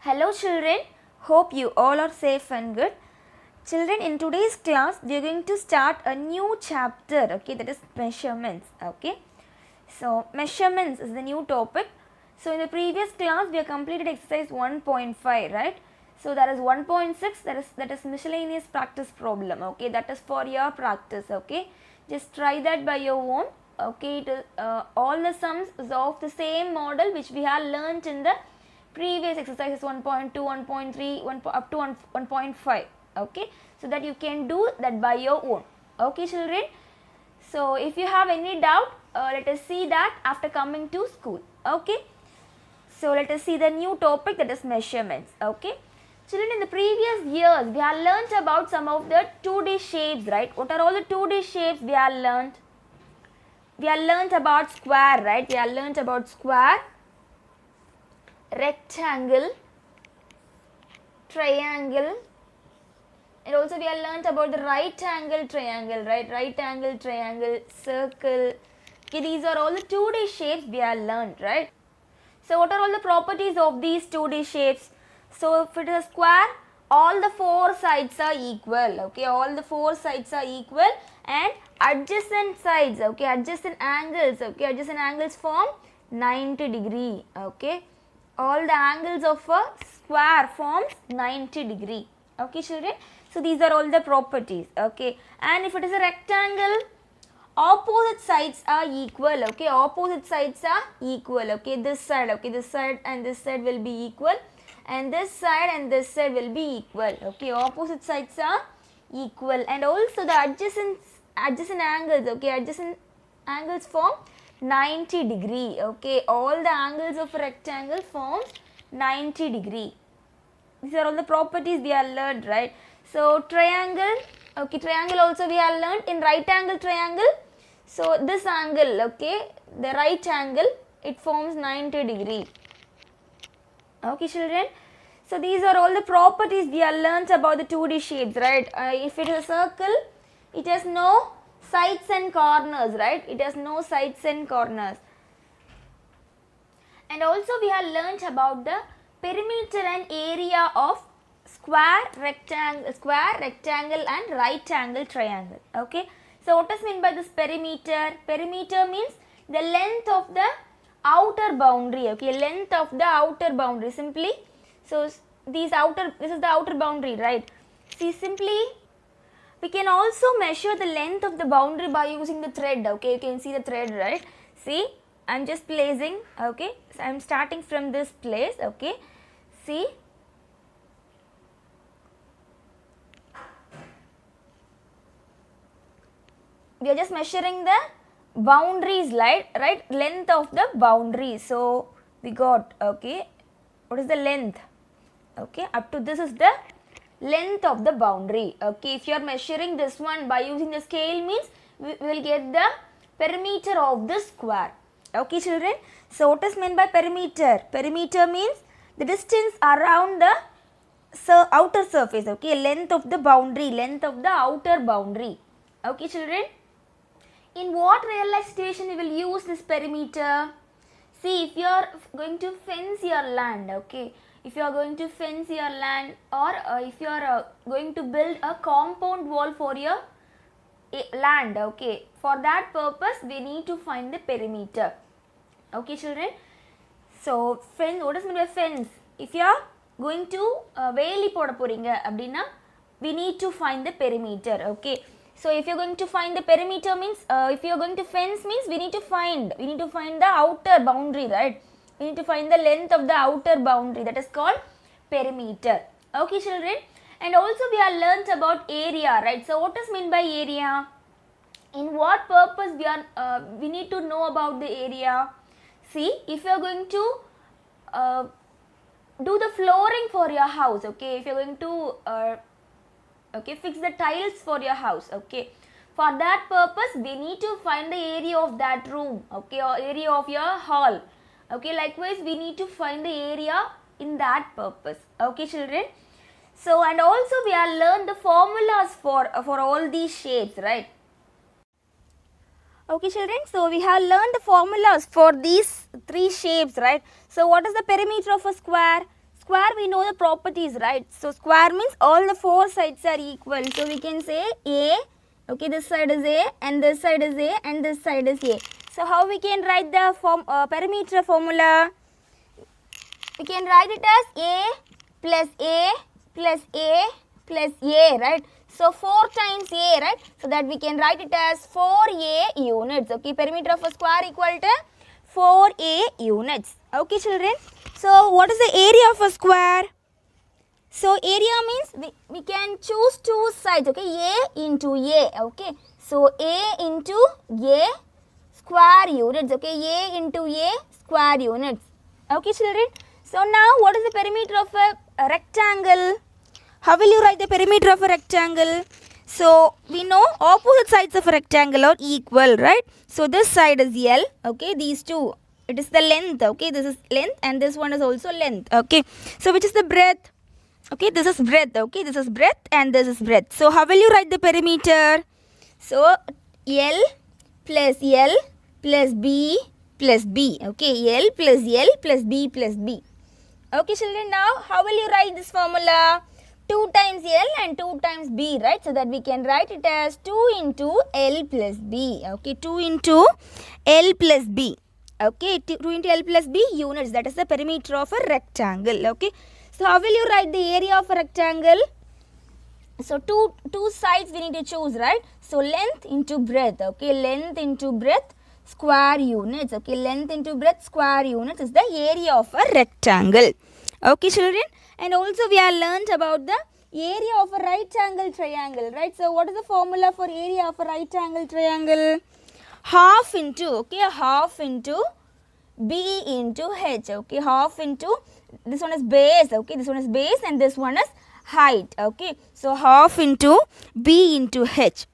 Hello children, hope you all are safe and good. Children, in today's class we are going to start a new chapter, okay, that is measurements, okay. So measurements is the new topic. So in the previous class we have completed exercise 1.5, right. So that is 1.6, that is miscellaneous practice problem, okay, that is for your practice, okay. Just try that by your own, okay. It is, all the sums is of the same model which we have learnt in the previous exercises 1.2, 1.3, up to 1.5, okay. So that you can do that by your own, okay children. So if you have any doubt, let us see that after coming to school, okay. So let us see the new topic, that is measurements, okay. Children, in the previous years we have learnt about some of the 2D shapes, right. What are all the 2D shapes we have learnt? We have learnt about square, right. We have learnt about square, rectangle, triangle, and also we have learnt about the right angle triangle, right, right angle triangle, circle. Okay, these are all the 2D shapes we have learnt, right. So what are all the properties of these 2D shapes? So if it is a square, all the four sides are equal, okay, all the four sides are equal, and adjacent sides, okay, adjacent angles form 90 degree, okay. All the angles of a square forms 90 degree, okay children. So these are all the properties, okay. And if it is a rectangle, opposite sides are equal, okay, opposite sides are equal, okay, this side and this side will be equal, and this side and this side will be equal, okay, opposite sides are equal. And also the adjacent angles, okay, adjacent angles form 90 degree, okay, all the angles of a rectangle forms 90 degree. These are all the properties we have learned, right. So triangle, okay, triangle also we have learned. In right angle triangle, so this angle, okay, the right angle, it forms 90 degree, okay children. So these are all the properties we have learnt about the 2D shapes, right. If it is a circle, it has no sides and corners, right, it has no sides and corners. And also we have learnt about the perimeter and area of square, rectangle and right angle triangle, okay. So what is meant by this perimeter? Perimeter means the length of the outer boundary, okay, length of the outer boundary, simply. So this is the outer boundary, right. See, simply we can also measure the length of the boundary by using the thread, okay, you can see the thread, right. See, I am just placing, okay, so I am starting from this place, okay, see, we are just measuring the boundaries, right, length of the boundary. So we got, okay, what is the length, okay, up to this is the length of the boundary, okay. If you are measuring this one by using the scale, means we will get the perimeter of the square, okay children. So what is meant by perimeter? Perimeter means the distance around the outer surface, okay, length of the boundary, length of the outer boundary, okay children. In what real life situation we will use this perimeter? See, if you are going to fence your land, okay, if you are going to fence your land, or if you are going to build a compound wall for your land, okay, for that purpose we need to find the perimeter, okay children. So fence, what is meant by fence? If you are going to வேலி போட போறீங்க அப்படினா we need to find the perimeter, okay. So if you are going to find the perimeter means, if you are going to fence means we need to find the outer boundary, right. We need to find the length of the outer boundary, that is called perimeter, okay children. And also we have learnt about area, right. So what is meant by area? In what purpose we need to know about the area? See, if you are going to do the flooring for your house, okay, if you are going to okay, fix the tiles for your house, okay, for that purpose we need to find the area of that room, okay, or area of your hall, okay. Likewise we need to find the area in that purpose, okay children. So and also we have learned the formulas for all these shapes, right. Okay children, so we have learned the formulas for these three shapes, right. So what is the perimeter of a square? square we know the properties, right? So square means all the four sides are equal. So we can say A, okay, this side is A and this side is A and this side is A. So how we can write the perimeter formula? We can write it as A plus A plus A plus A, right? So 4 times A, right? So that we can write it as 4A units. Okay, perimeter of a square equal to 4A units. Okay, children. So what is the area of a square? So area means we can choose two sides. Okay, A into A. Okay, so A into A square units. Okay, A into A square units. Okay, children. So now what is the perimeter of a rectangle? How will you write the perimeter of a rectangle? So we know opposite sides of a rectangle are equal, right? So this side is L, okay, these two, it is the length, okay, this is length and this one is also length, okay. So which is the breadth? Okay, this is breadth, okay, this is breadth and this is breadth. So how will you write the perimeter? So L plus L plus B plus B, okay, L plus L plus B plus B. Okay, children, now how will you write this formula? 2 times L and 2 times B, right? So that we can write it as 2 into L plus B. Okay, 2 into L plus B. Okay, 2 into L plus B units. That is the perimeter of a rectangle. Okay, so how will you write the area of a rectangle? So two sides we need to choose, right? So length into breadth. Okay, length into breadth square units. Okay, length into breadth square units is the area of a rectangle. Okay, children. And also we have learnt about the area of a right angle triangle, right? So what is the formula for area of a right angle triangle? Half into, okay, half into B into H, okay, half into, this one is base, okay, this one is base and this one is height, okay. So half into B into H,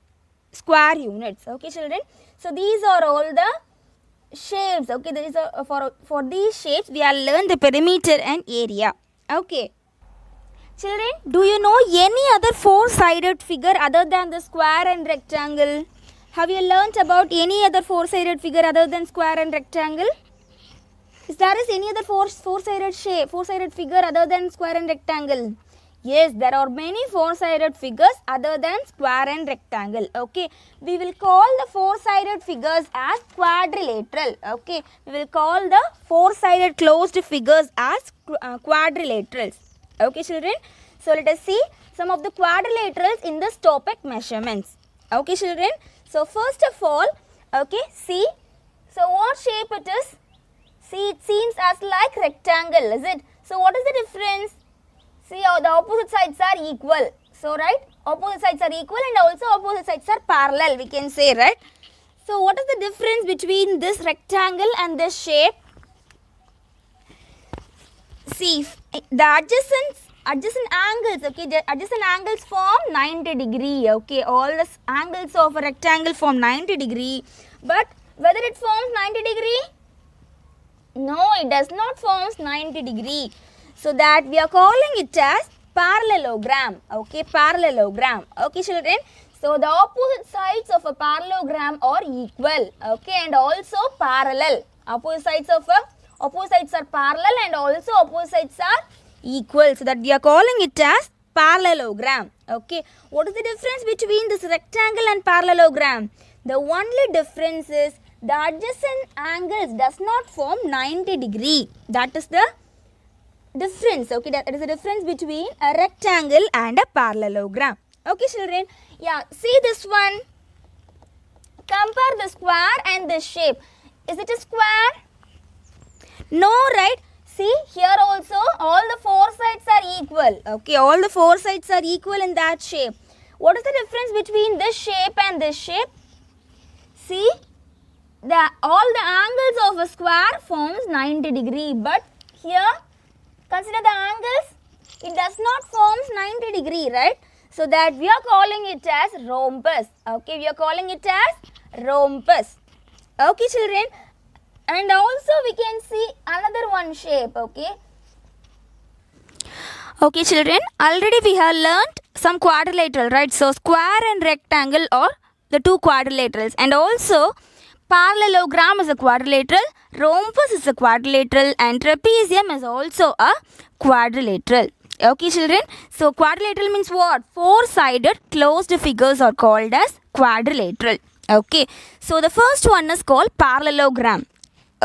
square units, okay, children. So these are all the shapes, okay, there is for these shapes we have learned the perimeter and area. Okay. Children, do you know any other four-sided figure other than the square and rectangle? Have you learnt about any other four-sided figure other than square and rectangle? Is there any other four-sided shape, four-sided figure other than square and rectangle? Yes, there are many four-sided figures other than square and rectangle. Okay, we will call the four-sided figures as quadrilateral. Okay, we will call the four-sided closed figures as quadrilaterals. Okay, children. So let us see some of the quadrilaterals in this topic measurements. Okay, children. So first of all, okay, see. So what shape it is? See, it seems as like rectangle, is it? So what is the difference? See how the opposite sides are equal. So right, opposite sides are equal and also opposite sides are parallel, we can say, right? So what is the difference between this rectangle and this shape? See, the adjacent angles, okay, the adjacent angles form 90 degree, okay, all the angles of a rectangle form 90 degree, but whether it forms 90 degree? No, it does not form 90 degree. So that we are calling it as parallelogram, okay, parallelogram, okay, children. So the opposite sides of a parallelogram are equal, okay, and also parallel. Opposite sides are parallel and also opposite sides are equal. So that we are calling it as parallelogram, okay. What is the difference between this rectangle and parallelogram? The only difference is the adjacent angles does not form 90 degree. That is the difference, okay, that is the difference between a rectangle and a parallelogram. Okay, children. Yeah, see this one. Compare the square and this shape. Is it a square? No, right? See, here also all the four sides are equal. Okay, all the four sides are equal in that shape. What is the difference between this shape and this shape? See, all the angles of a square forms 90 degree, but here consider the angles, it does not forms 90 degree, right? So that we are calling it as rhombus. Okay, we are calling it as rhombus. Okay, children. And also we can see another one shape, okay. Okay, children. Already we have learnt some quadrilateral, right? So square and rectangle are the two quadrilaterals, and also parallelogram is a quadrilateral, rhombus is a quadrilateral, and trapezium is also a quadrilateral. Okay, children. So quadrilateral means what? Four-sided closed figures are called as quadrilateral. Okay. So the first one is called parallelogram.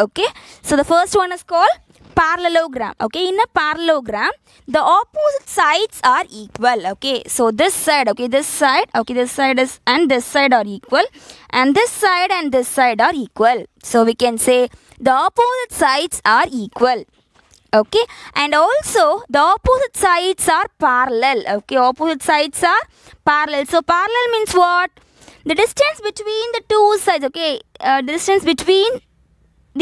Okay. So the first one is called parallelogram. Okay. In a parallelogram, the opposite sides are equal. Okay. So this side, okay, this side, okay, this side is and this side are equal, and this side and this side are equal. So we can say the opposite sides are equal. Okay, and also the opposite sides are parallel. Okay, opposite sides are parallel. So parallel means what? The distance between the two sides. Okay, the distance between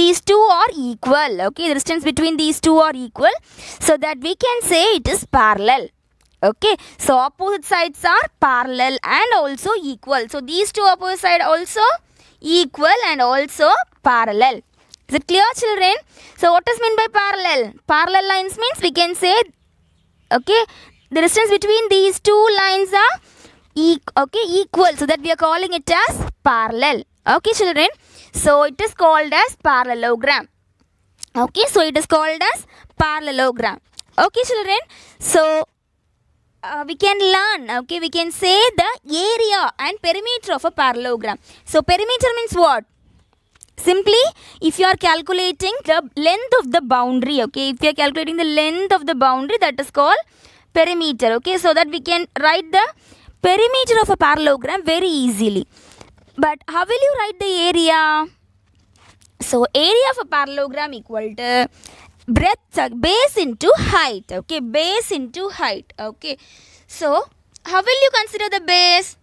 these two are equal. Okay, the distance between these two are equal, so that we can say it is parallel. Okay, so opposite sides are parallel and also equal. So these two opposite sides also equal and also parallel. Is it clear, children? So what is meant by parallel? Parallel lines means we can say, okay, the distance between these two lines are equal, so that we are calling it as parallel. Okay, children. So it is called as parallelogram. Okay, so it is called as parallelogram. Okay, children. So we can learn, okay, we can say the area and perimeter of a parallelogram. So perimeter means what? Simply, if you are calculating the length of the boundary, okay, if you are calculating the length of the boundary, that is called perimeter. Okay, so that we can write the perimeter of a parallelogram very easily. But how will you write the area? So area of a parallelogram equal to breadth, base into height. Okay, base into height. Okay, so how will you consider the base?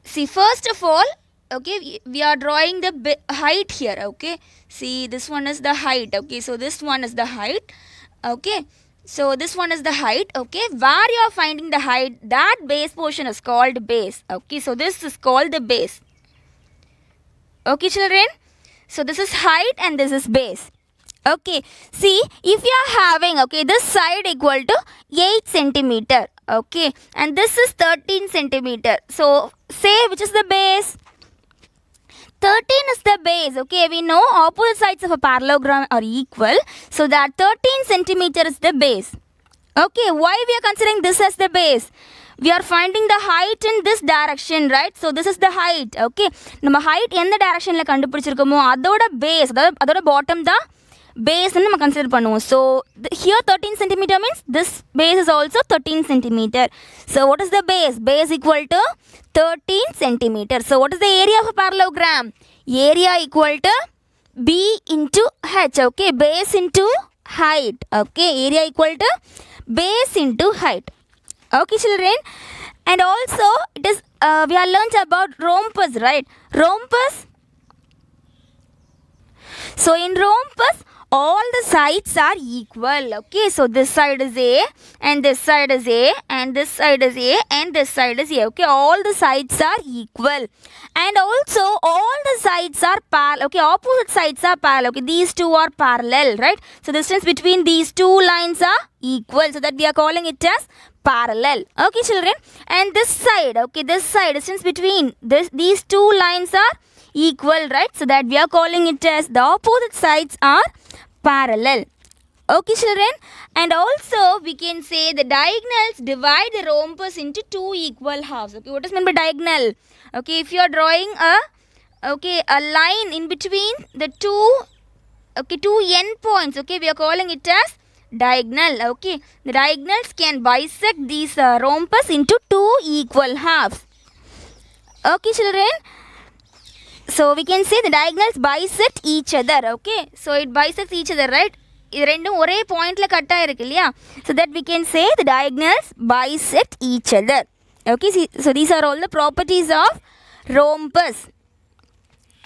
See, first of all, okay, we are drawing the height here. Okay, see, this one is the height. Okay, so this one is the height. Okay, so this one is the height. Okay, where you are finding the height, that base portion is called base. Okay, so this is called the base. Okay, children, so this is height and this is base. Okay, see, if you are having, okay, this side equal to 8 centimeter. Okay, and this is 13 centimeter. So say which is the base? 13 is the base. Okay, we know opposite sides of a parallelogram are equal, so that 13 centimeter is the base. Okay, why we are considering this as the base? We are finding the height in this direction, right? So this is the height. Okay, நம்ம height எந்த directionல கண்டுபிடிச்சிருக்கோமோ அதோட base, அதோட bottom தான் base ன்னு நம்ம consider பண்ணுவோம். So here 13 centimeter means this base is also 13 centimeter. So what is the base? Base equal to 13 centimeter. So what is the area of a parallelogram? Area equal to B into H. Okay, base into height. Okay, area equal to base into height. Okay, children, and also it is we have learnt about rhombus, right? Rhombus. So in rhombus, all the sides are equal. Okay, so this side is A and this side is A and this side is A and this side is A. Okay, all the sides are equal, and also all the sides are parallel. Okay, opposite sides are parallel. Okay, these two are parallel, right? So the distance between these two lines are equal, so that we are calling it as parallel. Okay, children, and this side, okay, this side, distance between these two lines are equal, right? So that we are calling it as the opposite sides are parallel. Okay, children, and also we can say the diagonals divide the rhombus into two equal halves. Okay, what is meant by diagonal? Okay, if you are drawing a line in between the two end points, okay, we are calling it as diagonal. Okay, the diagonals can bisect these rhombus into two equal halves. Okay, children, so we can say the diagonals bisect each other. Okay, so it bisects each other, right? இது ரெண்டும் ஒரே பாயிண்ட்ல cut ஆயிருக்கு இல்லையா? So that we can say the diagonals bisect each other. Okay, so these are all the properties of rhombus.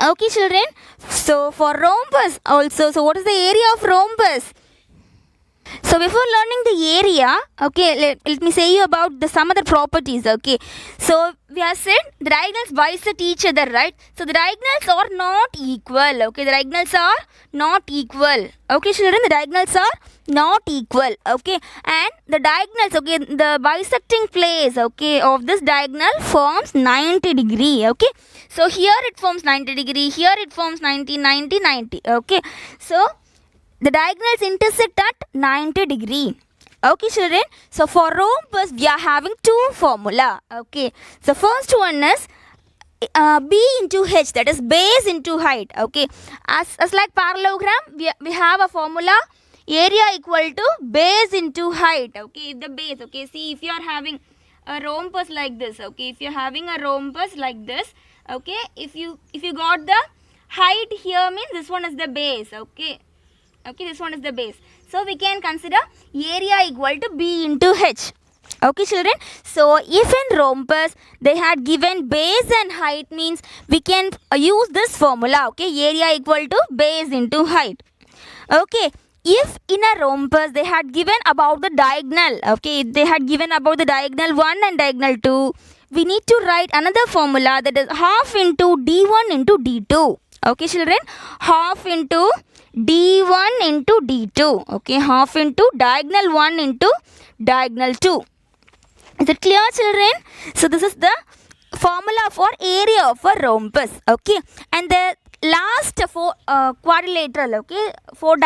Okay, children, so for rhombus also, so what is the area of rhombus? So before learning the area, okay, let me say you about some other properties. Okay, so we have said the diagonals bisect each other, right? So the diagonals are not equal. Okay, the diagonals are not equal. Okay, children, the diagonals are not equal. Okay, and the diagonals, okay, the bisecting place, okay, of this diagonal forms 90 degree. Okay, so here it forms 90 degree, here it forms 90, 90, 90. Okay, so the diagonals intersect at 90 degree. Okay children, so for rhombus we are having two formula. Okay, so first one is b into h, that is base into height. Okay, as like parallelogram we have a formula area equal to base into height. Okay, the base, okay, see if you are having a rhombus like this, okay, if you are having a rhombus like this, okay, if you got the height here means this one is the base. Okay, this one is the base, so we can consider area equal to b into h. Okay children, so if in rhombus they had given base and height means we can use this formula. Okay, area equal to base into height. Okay, if in a rhombus they had given about the diagonal, okay, they had given about the diagonal 1 and diagonal 2, we need to write another formula, that is half into d1 into d2. Okay children, half into d1 into d2. Okay, half into diagonal 1 into diagonal 2. Is it clear children? So this is the formula for area of a rhombus. Okay, and the last quadrilateral, okay, four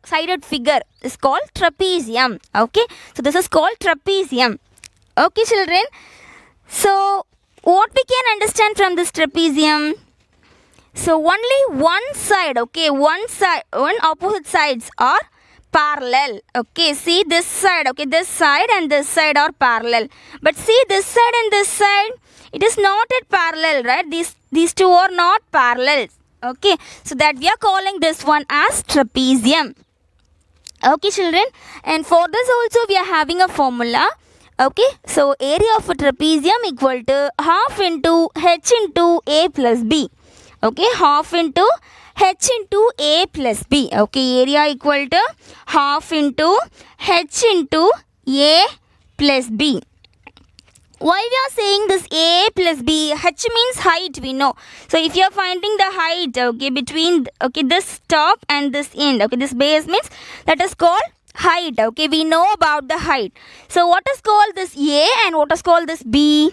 sided figure is called trapezium. Okay, so this is called trapezium. Okay children, so what we can understand from this trapezium? So only one side, okay, one opposite sides are parallel. Okay, see this side, okay, this side and this side are parallel, but see this side and this side, it is not at parallel, right? These two are not parallel. Okay, so that we are calling this one as trapezium. Okay children, and for this also we are having a formula. Okay, so area of a trapezium equal to half into h into a plus b. Okay, half into h into a plus b. Okay, area equal to half into h into a plus b. Why we are saying this a plus b? H means height, we know. So if you are finding the height, okay, between, okay, this top and this end, okay, this base means that is called height. Okay, we know about the height. So what is called this a and what is called this b?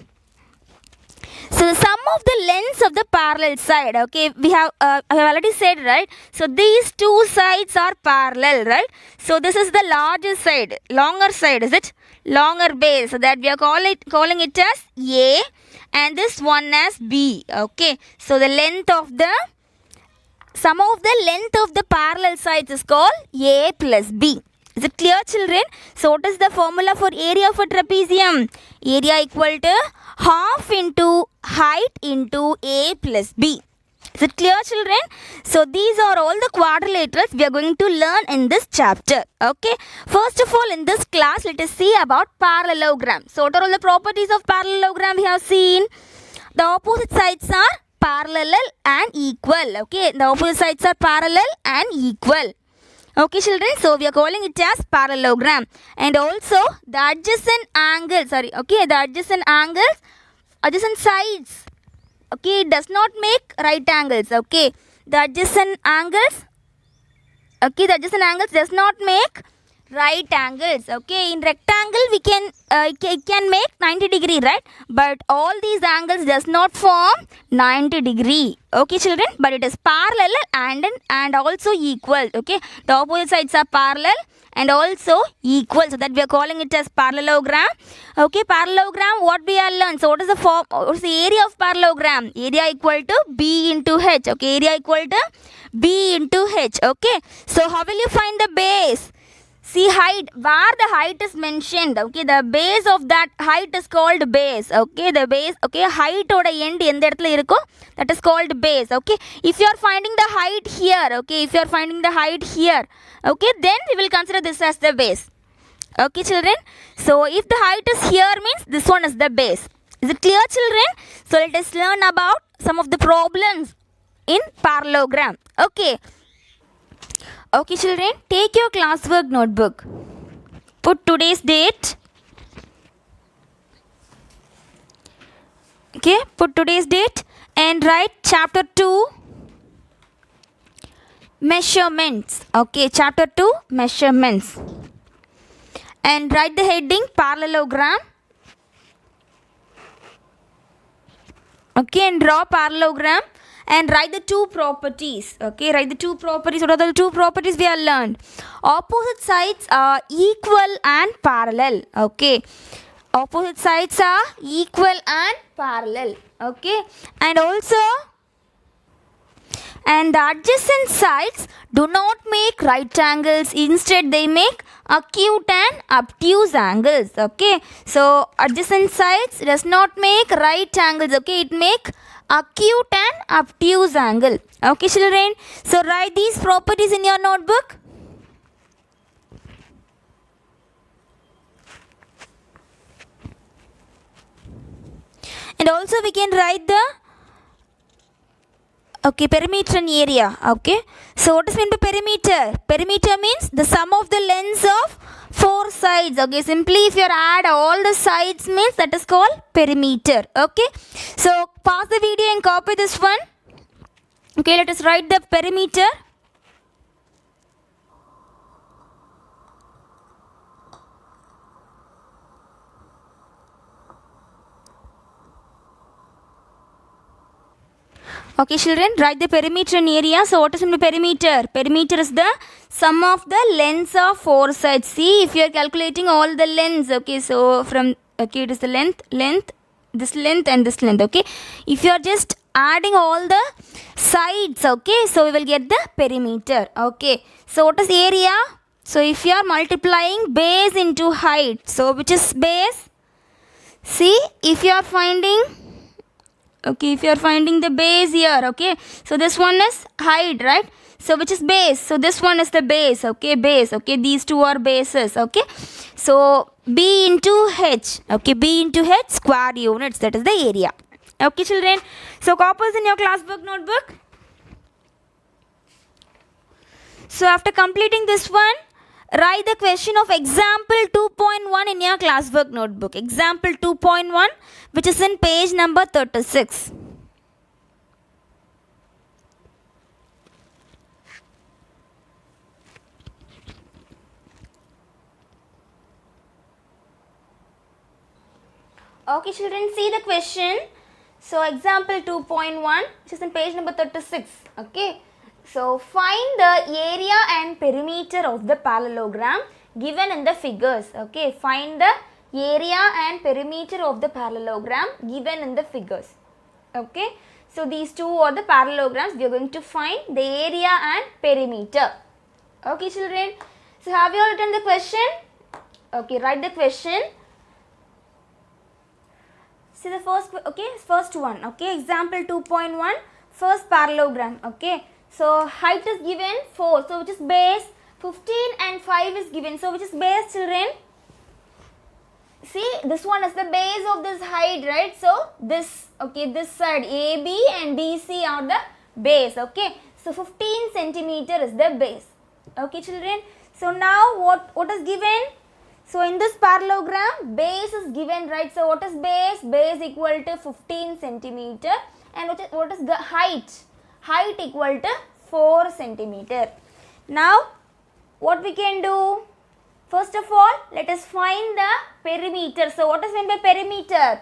So the sum of the lengths of the parallel side, okay, we have I have already said, right? So these two sides are parallel, right? So this is the larger side, longer side, is it? Longer base, so that we are calling it as a, and this one as b. Okay, so the length of the sum of the length of the parallel sides is called a plus b. Is it clear children? So what is the formula for area of a trapezium? Area equal to half into height into a plus b. Is it clear children? So these are all the quadrilaterals we are going to learn in this chapter. Okay. First of all, in this class, let us see about parallelogram. So what are all the properties of parallelogram we have seen? The opposite sides are parallel and equal. Okay. The opposite sides are parallel and equal. Okay children, so we are calling it as parallelogram. And also the adjacent angles, adjacent sides, okay, does not make right angles. Okay, the adjacent angles does not make right angles. Okay, in rectangle we can it can make 90 degree, right? But all these angles does not form 90 degree. Okay children, but it is parallel and also equal. Okay, the opposite sides are parallel and also equal, so that we are calling it as parallelogram. Okay, parallelogram, what we are learned? So what is the area of parallelogram? Area equal to b into h. Okay, area equal to b into h. Okay, so how will you find the base? See height, where the height is mentioned, okay, the base of that height is called base. Okay, the base, okay, height oda end endha edathila irukko, that is called base. Okay, if you are finding the height here, okay, okay, then we will consider this as the base. Okay children, so if the height is here means this one is the base. Is it clear children? So let us learn about some of the problems in parallelogram. Okay. Okay children, take your classwork notebook. Put today's date. Okay, put today's date and write chapter 2 measurements. Okay, chapter 2 measurements. And write the heading parallelogram. Okay, and draw parallelogram and write the two properties. Okay, write the two properties. What are the two properties we have learned? Opposite sides are equal and parallel. Okay, opposite sides are equal and parallel. Okay, and also, and the adjacent sides do not make right angles, instead they make acute and obtuse angles. Okay, so adjacent sides does not make right angles. Okay, it make acute and obtuse angle. Okay children, so write these properties in your notebook. And also we can write the perimeter and area. Okay, so what is meant by perimeter? Perimeter means the sum of the lengths of four sides. Okay, simply if you add all the sides means that is called perimeter. Okay, so pause the video and copy this one. Okay, let us write the perimeter. Okay children, write the perimeter and area. So what is the perimeter? Perimeter is the sum of the lengths of four sides. See, if you are calculating all the lengths, okay, so from, okay, it is the length, this length and this length. Okay, if you are just adding all the sides, okay, so we will get the perimeter. Okay, so what is area? So if you are multiplying base into height, so which is base? See, if you are finding, okay, if you are finding the base here, okay, so this one is height, right? So which is base? So this one is the base. Okay, base. Okay, these two are bases. Okay, so B into H. Okay, B into H square units, that is the area. Okay children, so copies in your class book notebook. So after completing this one, write the question of example 2.1 in your classwork notebook. Example 2.1, which is in page number 36. Okay children, see the question. So example 2.1, which is in page number 36. Okay. So find the area and perimeter of the parallelogram given in the figures. Okay, find the area and perimeter of the parallelogram given in the figures. Okay, so these two are the parallelograms. We are going to find the area and perimeter. Okay children, so have you all written the question? Okay, write the question. See the first one. Okay, example 2.1, first parallelogram. Okay, so height is given 4, so which is base. 15 and 5 is given, so which is base children? See, this one is the base of this height, right? So this, okay, this side AB and BC are the base. Okay, so 15 centimeter is the base. Okay children, so now what is given? So in this parallelogram, base is given, right? So what is base? Base equal to 15 centimeter, and what is the height? Height equal to 4 centimeter. Now what we can do? First of all, let us find the perimeter. So what is meant by perimeter?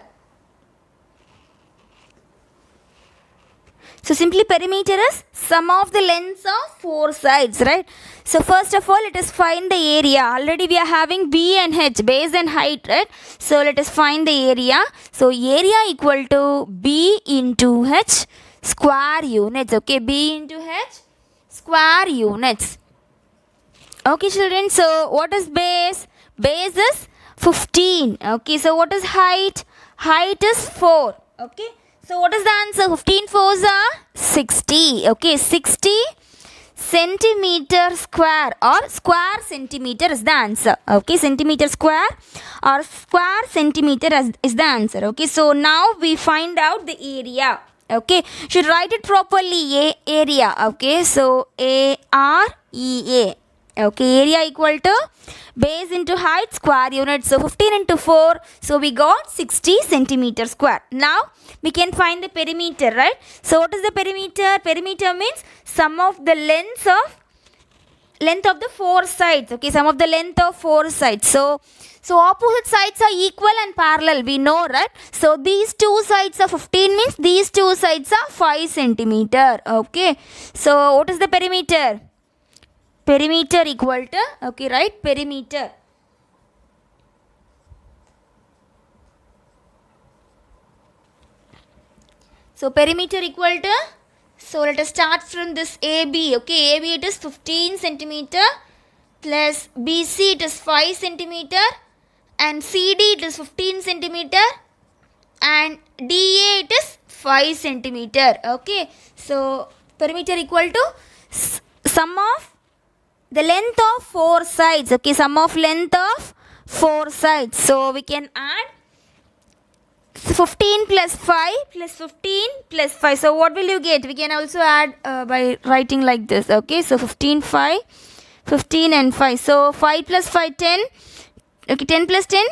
So simply perimeter is sum of the lengths of four sides, right? So first of all, let us find the area. Already we are having B and H, base and height, right? So let us find the area. So area equal to B into H square units. Okay, B into H square units. Okay children, so what is base? Base is 15. Okay, so what is height? Height is 4. Okay, so what is the answer? 15 fours are 60. Okay, 60 centimeter square or square centimeter is the answer. Okay, centimeter square or square centimeter is the answer. Okay, so now we find out the area. Okay, should write it properly. Area. Okay, so AREA. Okay, area equal to base into height square unit. So 15 into 4. So we got 60 centimeter square. Now we can find the perimeter, right? So what is the perimeter? Perimeter means sum of the lengths of length of the four sides. Okay, sum of the length of four sides. So opposite sides are equal and parallel, we know, right? So these two sides are 15 means these two sides are 5 centimeter. Okay, so what is the perimeter? Perimeter equal to, okay, right, perimeter. So perimeter equal to, so let us start from this AB. Okay, AB it is 15 centimeter plus BC it is 5 centimeter and CD it is 15 centimeter and DA it is 5 centimeter. Okay, so perimeter equal to sum of the length of four sides. Okay, sum of length of four sides. So we can add 15 plus 5 plus 15 plus 5. So what will you get? We can also add by writing like this. Okay, so 15, 5, 15 and 5. So 5 plus 5, 10. Okay, 10 plus 10,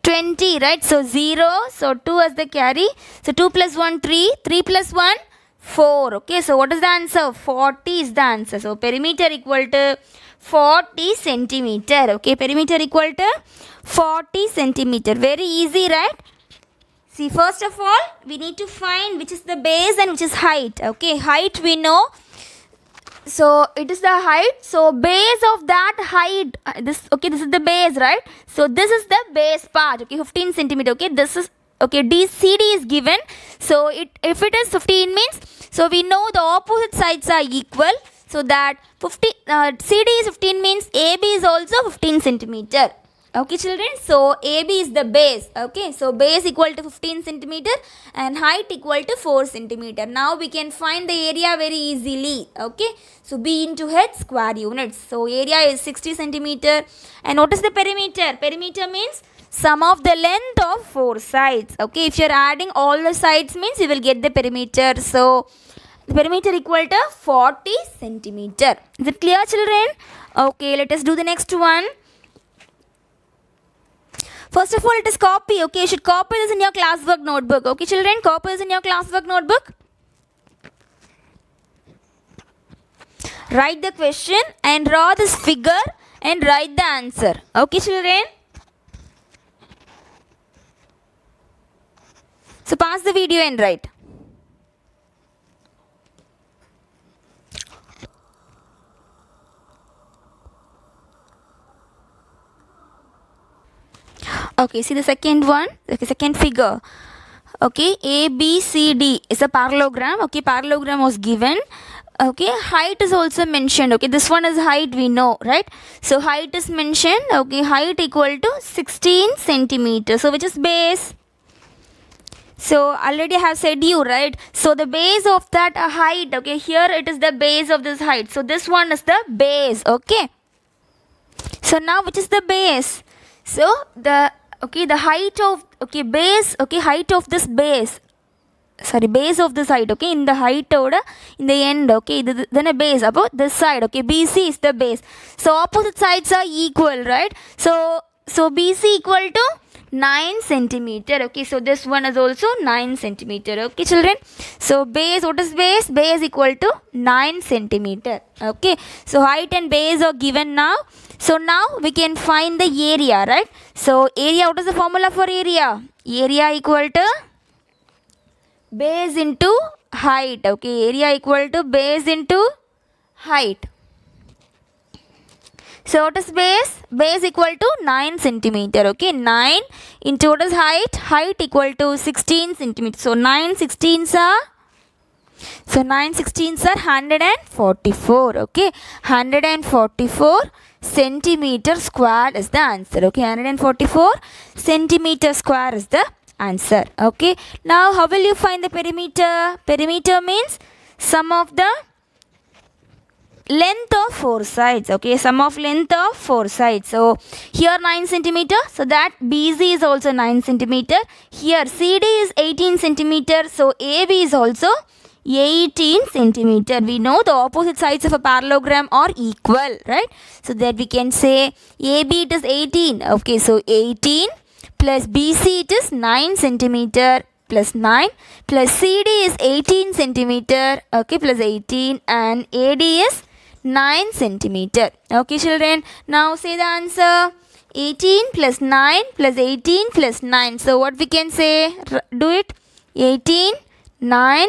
20, right? So 0. So 2 as the carry. So 2 plus 1, 3. 3 plus 1, 4. Okay, so what is the answer? 40 is the answer. So perimeter equal to 40 centimeter. Okay, perimeter equal to 40 centimeter. Very easy, right? See, first of all, we need to find which is the base and which is height. Okay, height we know. So it is the height. So base of that height, this is the base, right? So this is the base part. Okay, 15 centimeter. Okay, this is, okay, CD is given. So if it is 15 means, so we know the opposite sides are equal. So that CD is 15 means AB is also 15 centimeter. Okay, children, so AB is the base. Okay, so base equal to 15 centimeter and height equal to 4 centimeter. Now we can find the area very easily. Okay, so B into H square units. So area is 60 centimeter. And what is the perimeter? Perimeter means sum of the length of four sides. Okay, if you are adding all the sides means you will get the perimeter. So the perimeter equal to 40 centimeter. Is it clear, children? Okay, let us do the next one. First of all, it is copy. Okay, you should copy this in your classwork notebook. Okay, children, copy this in your classwork notebook. Write the question and draw this figure and write the answer. Okay, children. So pause the video and write. Okay, see the second one, the second figure. Okay, A, B, C, D is a parallelogram. Okay, parallelogram was given. Okay, height is also mentioned. Okay, this one is height, we know, right? So height is mentioned. Okay, height equal to 16 centimeters. So which is base? So already I have said you, right? So the base of that height, okay, here it is the base of this height. So this one is the base. Okay, so now which is the base? So the height of, okay, base, okay, height of this base, sorry, base of this height, okay, in the height oda in the end, okay, then a base about this side. Okay, BC is the base. So opposite sides are equal, right? So BC equal to 9 centimeter. Okay, so this one is also 9 centimeter. Okay, children, so base, what is base? Base equal to 9 centimeter. Okay, so height and base are given now. So now we can find the area, right? So area, what is the formula for area? Area equal to base into height. Okay, area equal to base into height. So what is base? Base equal to 9 centimeter. Okay, 9 into what is height? Height equal to 16 centimeter. So 9 16s are, so 9 16s are 144. Okay, 144 centimeter square is the answer. Okay, 144 centimeter square is the answer. Okay, now how will you find the perimeter? Perimeter means sum of the length of four sides. Okay, sum of length of four sides. So here 9 centimeter, so that BC is also 9 centimeter. Here CD is 18 centimeter, so AB is also 18 centimeter. We know the opposite sides of a parallelogram are equal, right? So that we can say AB it is 18. Okay, so 18 plus BC it is 9 centimeter plus 9 plus CD is 18 centimeter. Okay, plus 18 and AD is 9 centimeter. Okay, children. Now say the answer. 18 plus 9 plus 18 plus 9. So what we can say? Do it. 18, 9,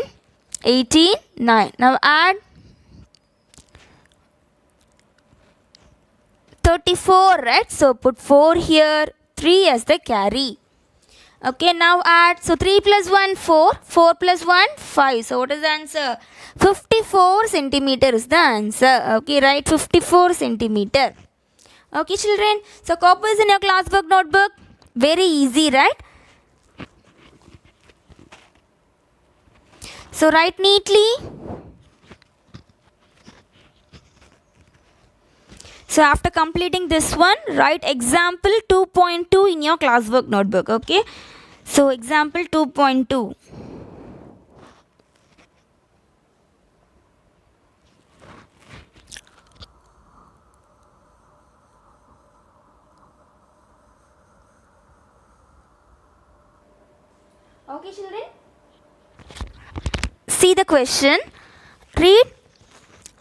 18, 9. Now add 34, right? So put 4 here, 3 as the carry. Okay, now add. So 3 plus 1, 4. 4 plus 1, 5. So what is the answer? 54 centimeter is the answer. Okay, right? 54 centimeter. Okay, children. So copy is in your classwork notebook. Very easy, right? So write neatly. So after completing this one, write example 2.2 in your classwork notebook. Okay. So example 2.2. Okay, children. See the question. Read.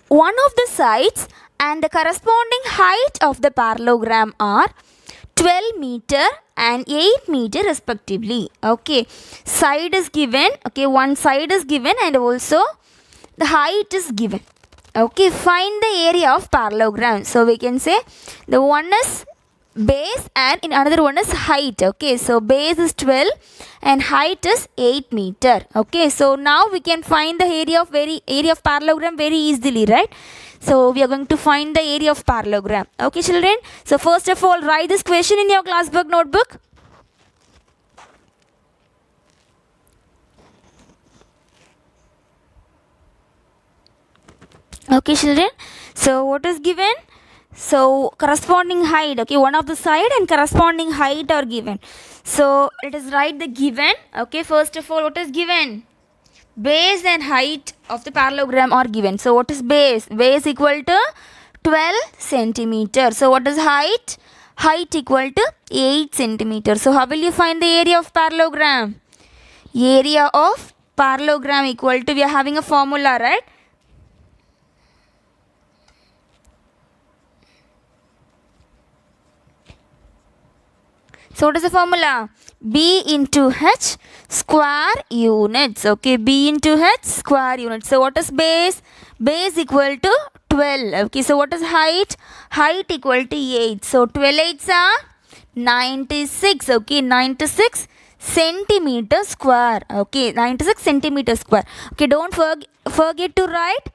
One of the sides and the corresponding height of the parallelogram are 12 meter and 8 meter respectively. Okay, side is given. Okay, one side is given and also the height is given. Okay, find the area of parallelogram. So we can say the one is base and in another one is height. Okay, so base is 12 and height is 8 meter. Okay, so now we can find the area of parallelogram very easily, right? So we are going to find the area of parallelogram. Okay, children. So first of all, write this question in your classwork notebook. Okay, children. So what is given? So corresponding height. Okay, one of the side and corresponding height are given. So let us write the given. Okay, first of all, what is given? Base and height of the parallelogram are given. So what is base? Base equal to 12 centimeter. So what is height? Height equal to 8 centimeter. So how will you find the area of parallelogram? Area of parallelogram equal to, we are having a formula, right? So what is the formula? B into H square units. Okay, B into H square units. So what is base? Base equal to 12. Okay, so what is height? Height equal to 8. So 12 8s are 96. Okay, 96 centimeter square. Okay, 96 centimeter square. Okay, don't forget to write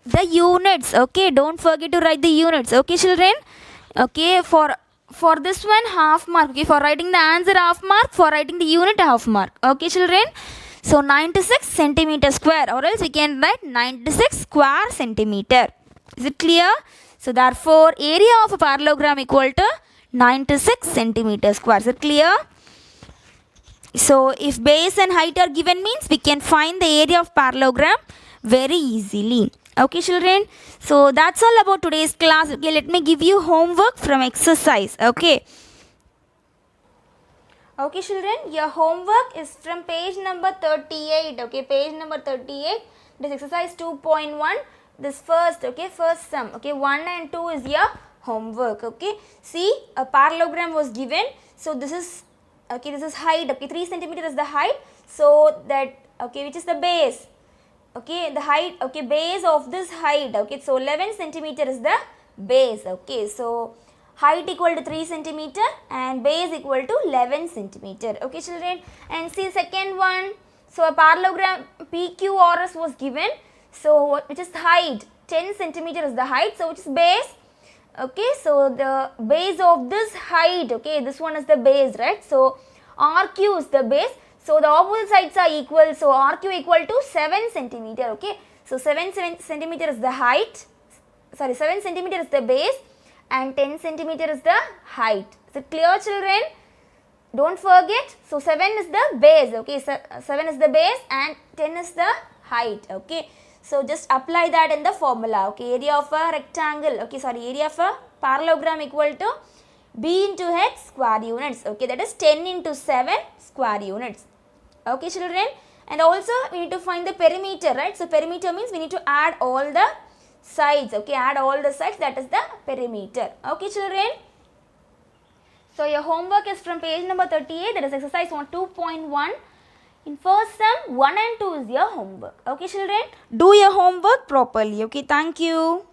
the units. Okay, don't forget to write the units. Okay, children. Okay, for this one half mark. Okay, for writing the answer half mark, for writing the unit half mark. Okay, children. So 96 centimeter square, or else we can write 96 square centimeter. Is it clear? So therefore area of a parallelogram equal to 96 centimeter square. Is it clear? So if base and height are given means we can find the area of parallelogram very easily. Okay, children. So that's all about today's class. Okay, let me give you homework from exercise. Okay. Okay, children. Your homework is from page number 38. Okay, page number 38. This exercise 2.1. This first. Okay, first sum. Okay, 1 and 2 is your homework. Okay. See, a parallelogram was given. So this is, okay, this is height. Okay, 3 centimeter is the height. So that, okay, which is the base. Okay, the height, okay, base of this height. Okay, so 11 centimeter is the base. Okay, so height equal to 3 centimeter and base equal to 11 centimeter. Okay, children. And see second one. So a parallelogram PQRS was given. So which is height? 10 centimeter is the height. So which is base? Okay, so the base of this height. Okay, this one is the base, right? So RQ is the base. So the opposite sides are equal. So RQ equal to 7 centimeter. Okay. So 7 centimeter is the height. Sorry, 7 centimeter is the base and 10 centimeter is the height. Is it clear, children? Don't forget. So 7 is the base. Okay. So 7 is the base and 10 is the height. Okay. So just apply that in the formula. Okay. Area of a rectangle. Okay. Sorry. Area of a parallelogram equal to B into H square units. Okay. That is 10 into 7 square units. Okay, children. And also we need to find the perimeter, right? So perimeter means we need to add all the sides. Okay, add all the sides, that is the perimeter. Okay children. So your homework is from page number 38, that is exercise 2.1. In first sum, 1 and 2 is your homework. Okay children, do your homework properly. Okay, thank you.